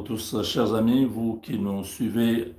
tous, chers amis, vous qui nous suivez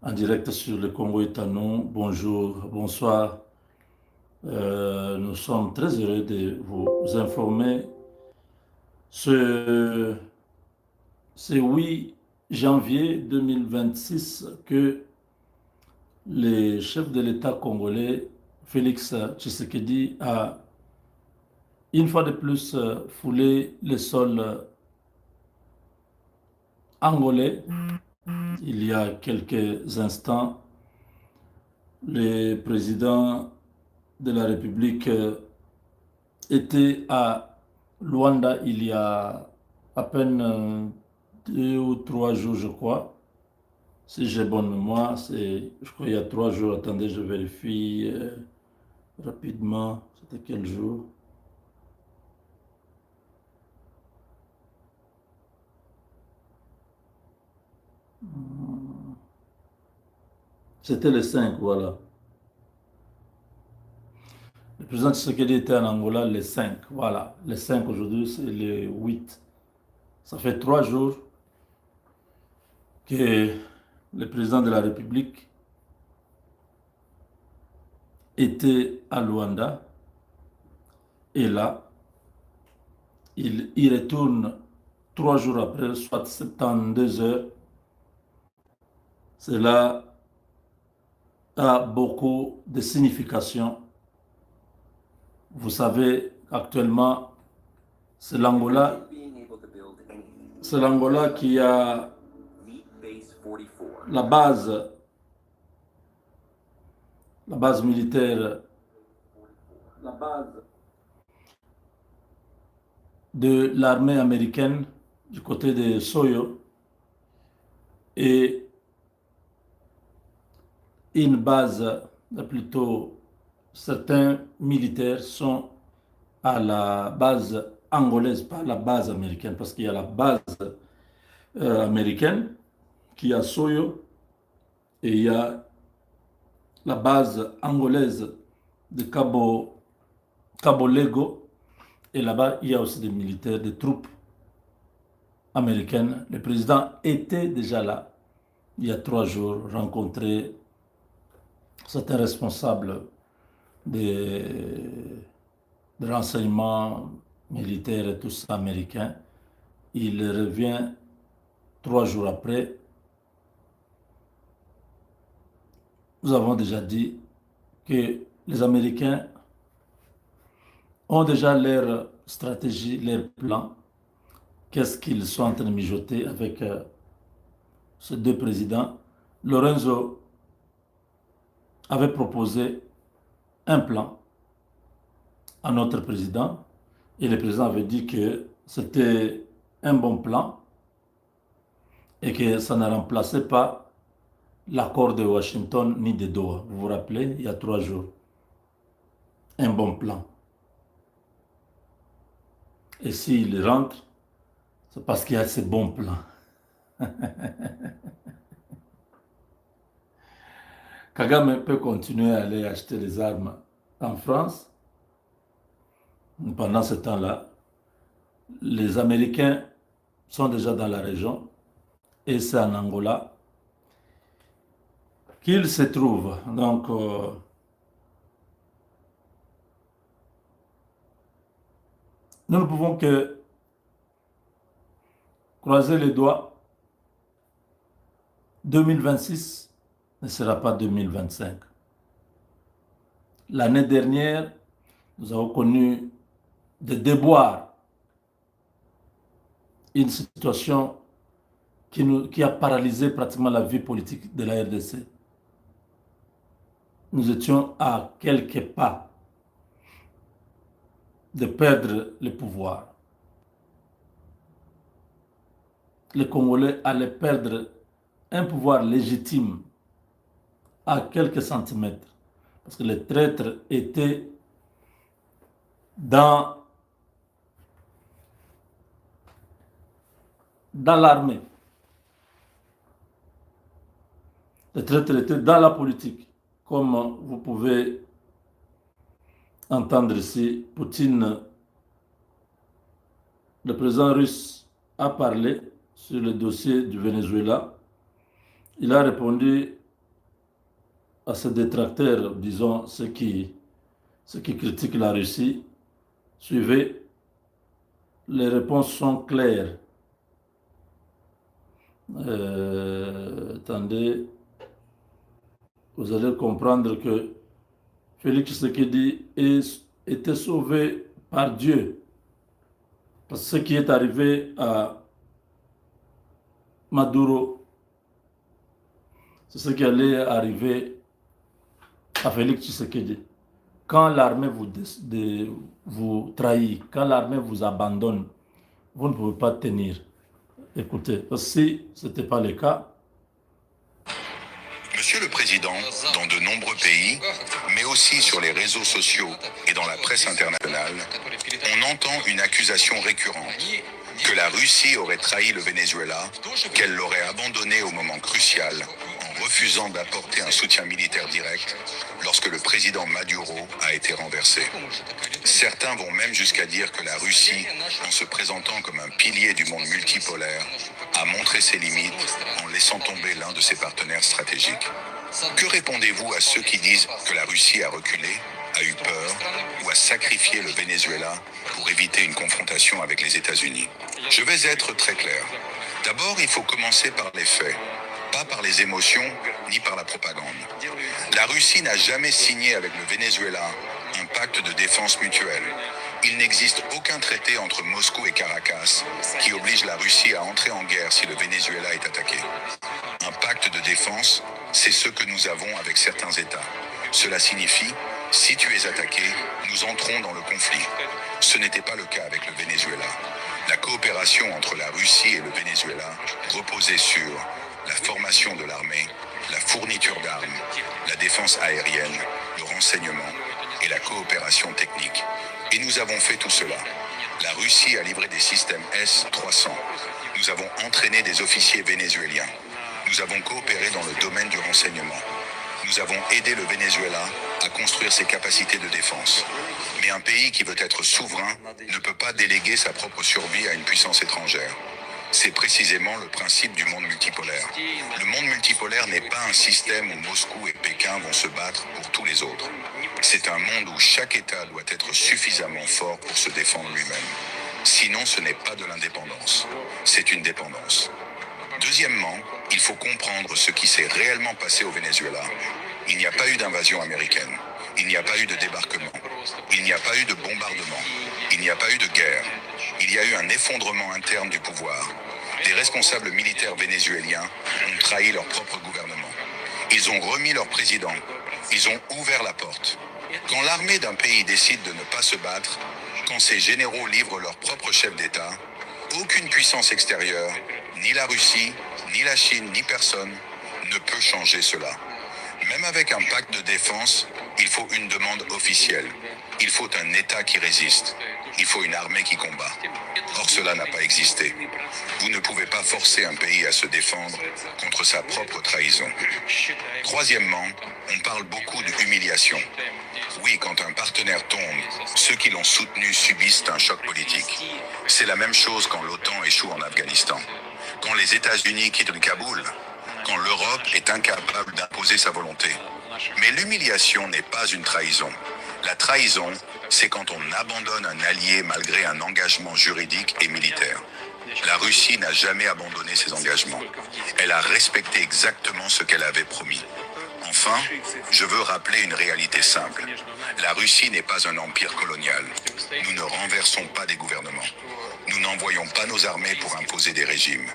en direct sur le Congo Etanon. Bonjour, bonsoir. Nous sommes très heureux de vous informer ce, ce 8 janvier 2026 que le chef de l'État congolais, Félix Tshisekedi, a une fois de plus foulé le sol angolais. Il y a quelques instants, le président de la République était à Luanda il y a à peine 2 ou 3 jours, je crois. Si j'ai bonne mémoire, je crois il y a 3 jours. Attendez, je vérifie rapidement. C'était quel jour? C'était le 5, voilà. Le président Tshisekedi était en Angola le 5, voilà. Le 5 aujourd'hui, c'est le 8. Ça fait 3 jours que le président de la République était à Luanda et là, il y retourne 3 jours après, soit 72 heures. Cela a beaucoup de signification. Vous savez, actuellement, c'est l'Angola qui a la base militaire de l'armée américaine du côté de Soyo et une base, plutôt certains militaires sont à la base angolaise, pas la base américaine, parce qu'il y a la base américaine qui est à Soyo et il y a la base angolaise de Cabo Lego et là-bas il y a aussi des militaires, des troupes américaines. Le président était déjà là il y a 3 jours, rencontrer certains responsables des renseignements militaires et tout ça américains. Il revient 3 jours après. Nous avons déjà dit que les Américains ont déjà leur stratégie, leur plan. Qu'est-ce qu'ils sont en train de mijoter avec ces deux présidents? Lorenzo avait proposé un plan à notre président et le président avait dit que c'était un bon plan et que ça ne remplaçait pas l'accord de Washington ni de Doha. Vous vous rappelez, il y a 3 jours. Un bon plan. Et s'il rentre, c'est parce qu'il y a ce bon plan. Kagame peut continuer à aller acheter les armes en France. Pendant ce temps-là, les Américains sont déjà dans la région et c'est en Angola qu'ils se trouvent. Donc, nous ne pouvons que croiser les doigts. 2026 ne sera pas 2025. L'année dernière, nous avons connu des déboires, une situation qui a paralysé pratiquement la vie politique de la RDC. Nous étions à quelques pas de perdre le pouvoir. Les Congolais allaient perdre un pouvoir légitime à quelques centimètres, parce que les traîtres étaient dans l'armée. Les traîtres étaient dans la politique. Comme vous pouvez entendre ici, Poutine, le président russe, a parlé sur le dossier du Venezuela. Il a répondu à ses détracteurs, disons ceux qui critiquent la Russie. Suivez, les réponses sont claires. Attendez, vous allez comprendre que Félix Tshisekedi était sauvé par Dieu. Parce que ce qui est arrivé à Maduro, c'est ce qui allait arriver à Félix Tshisekedi. Quand l'armée vous trahit, quand l'armée vous abandonne, vous ne pouvez pas tenir. Écoutez, parce que si ce n'était pas le cas. Monsieur le Président, dans de nombreux pays, mais aussi sur les réseaux sociaux et dans la presse internationale, on entend une accusation récurrente que la Russie aurait trahi le Venezuela, qu'elle l'aurait abandonné au moment crucial en refusant d'apporter un soutien militaire direct lorsque le président Maduro a été renversé. Certains vont même jusqu'à dire que la Russie, en se présentant comme un pilier du monde multipolaire, a montré ses limites en laissant tomber l'un de ses partenaires stratégiques. Que répondez-vous à ceux qui disent que la Russie a reculé, a eu peur ou a sacrifié le Venezuela pour éviter une confrontation avec les États-Unis? Je vais être très clair. D'abord, il faut commencer par les faits, pas par les émotions ni par la propagande. La Russie n'a jamais signé avec le Venezuela un pacte de défense mutuelle. Il n'existe aucun traité entre Moscou et Caracas qui oblige la Russie à entrer en guerre si le Venezuela est attaqué. Un pacte de défense, c'est ce que nous avons avec certains États. Cela signifie, si tu es attaqué, nous entrons dans le conflit. Ce n'était pas le cas avec le Venezuela. La coopération entre la Russie et le Venezuela reposait sur la formation de l'armée, la fourniture d'armes, la défense aérienne, le renseignement et la coopération technique. Et nous avons fait tout cela. La Russie a livré des systèmes S-300. Nous avons entraîné des officiers vénézuéliens. Nous avons coopéré dans le domaine du renseignement. Nous avons aidé le Venezuela à construire ses capacités de défense. Mais un pays qui veut être souverain ne peut pas déléguer sa propre survie à une puissance étrangère. C'est précisément le principe du monde multipolaire. Le monde multipolaire n'est pas un système où Moscou et Pékin vont se battre pour tous les autres. C'est un monde où chaque État doit être suffisamment fort pour se défendre lui-même. Sinon, ce n'est pas de l'indépendance, c'est une dépendance. Deuxièmement, il faut comprendre ce qui s'est réellement passé au Venezuela. Il n'y a pas eu d'invasion américaine. Il n'y a pas eu de débarquement. Il n'y a pas eu de bombardement. Il n'y a pas eu de guerre. Il y a eu un effondrement interne du pouvoir. Des responsables militaires vénézuéliens ont trahi leur propre gouvernement. Ils ont remis leur président. Ils ont ouvert la porte. Quand l'armée d'un pays décide de ne pas se battre, quand ses généraux livrent leur propre chef d'État, aucune puissance extérieure, ni la Russie, ni la Chine, ni personne, ne peut changer cela. Même avec un pacte de défense, il faut une demande officielle. Il faut un État qui résiste. Il faut une armée qui combat. Or, cela n'a pas existé. Vous ne pouvez pas forcer un pays à se défendre contre sa propre trahison. Troisièmement, on parle beaucoup d'humiliation. Oui, quand un partenaire tombe, ceux qui l'ont soutenu subissent un choc politique. C'est la même chose quand l'OTAN échoue en Afghanistan. Quand les États-Unis quittent le Kaboul, quand l'Europe est incapable d'imposer sa volonté. Mais l'humiliation n'est pas une trahison. La trahison, c'est quand on abandonne un allié malgré un engagement juridique et militaire. La Russie n'a jamais abandonné ses engagements. Elle a respecté exactement ce qu'elle avait promis. Enfin, je veux rappeler une réalité simple. La Russie n'est pas un empire colonial. Nous ne renversons pas des gouvernements. Nous n'envoyons pas nos armées pour imposer des régimes.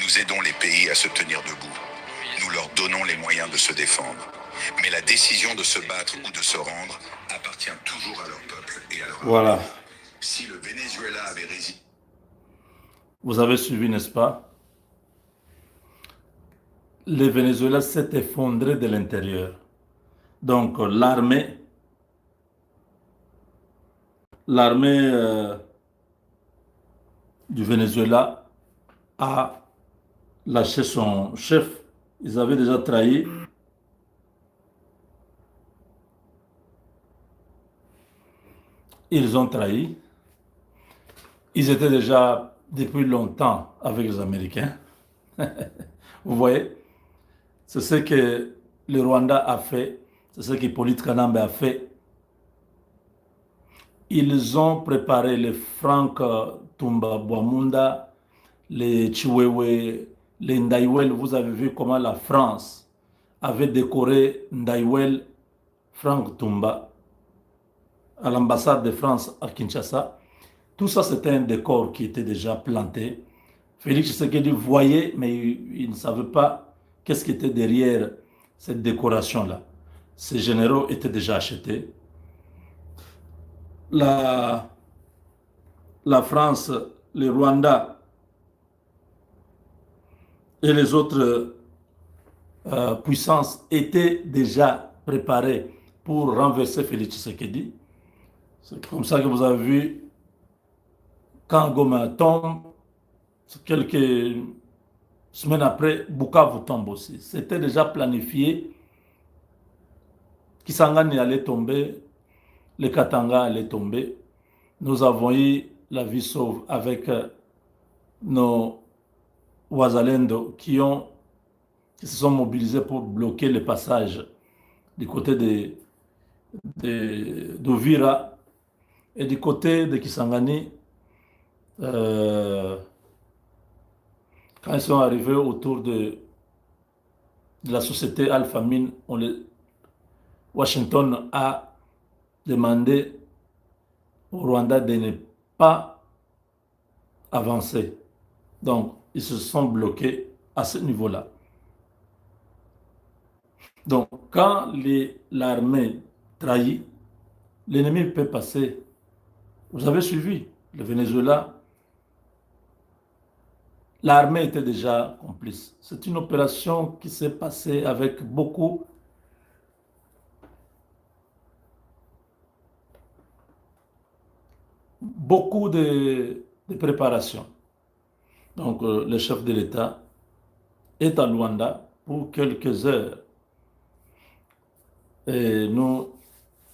Nous aidons les pays à se tenir debout. Nous leur donnons les moyens de se défendre. Mais la décision de se battre ou de se rendre appartient toujours à leur peuple et à leur armée. Voilà. Si le Venezuela avait résisté... Vous avez suivi, n'est-ce pas? Le Venezuela s'est effondré de l'intérieur. Donc l'armée du Venezuela a lâché son chef. Ils avaient déjà trahi. Ils ont trahi. Ils étaient déjà depuis longtemps avec les Américains. Vous voyez, c'est ce que le Rwanda a fait, c'est ce que Hippolyte Kanambe a fait. Ils ont préparé les Frank Tumba Bwamunda, les Chiwewe, les Ndaiwel. Vous avez vu comment la France avait décoré Ndaiwel Frank Tumba à l'ambassade de France à Kinshasa. Tout ça, c'était un décor qui était déjà planté. Félix Tshisekedi voyait, mais il ne savait pas qu'est-ce qui était derrière cette décoration-là. Ces généraux étaient déjà achetés. La France, le Rwanda et les autres puissances étaient déjà préparées pour renverser Félix Tshisekedi. C'est comme ça que vous avez vu, quand Goma tombe, quelques semaines après, Bukavu tombe aussi. C'était déjà planifié. Kisangani allait tomber, le Katanga allait tomber. Nous avons eu la vie sauve avec nos Wazalendo qui se sont mobilisés pour bloquer le passage du côté d'Ovira et du côté de Kisangani. Quand ils sont arrivés autour de la société Alpha Mine, Washington a demandé au Rwanda de ne pas avancer. Donc, ils se sont bloqués à ce niveau-là. Donc, quand l'armée trahit, l'ennemi peut passer. Vous avez suivi le Venezuela. L'armée était déjà complice. C'est une opération qui s'est passée avec beaucoup de préparation. Donc, le chef de l'État est à Luanda pour quelques heures. Et nous,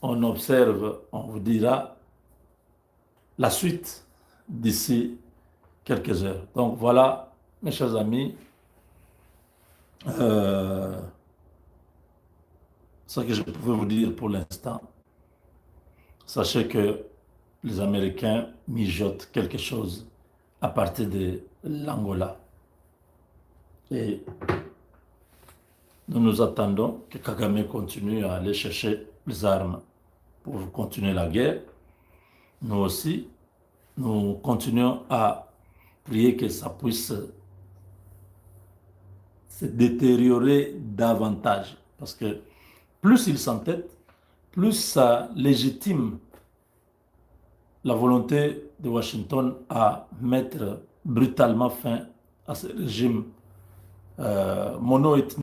on observe, on vous dira la suite d'ici quelques heures. Donc voilà, mes chers amis, ce que je pouvais vous dire pour l'instant. Sachez que les Américains mijotent quelque chose à partir de l'Angola. Et nous nous attendons que Kagame continue à aller chercher les armes pour continuer la guerre. Nous aussi, nous continuons à prier que ça puisse se détériorer davantage. Parce que plus il s'entête, plus ça légitime la volonté de Washington à mettre brutalement fin à ce régime mono-ethnique.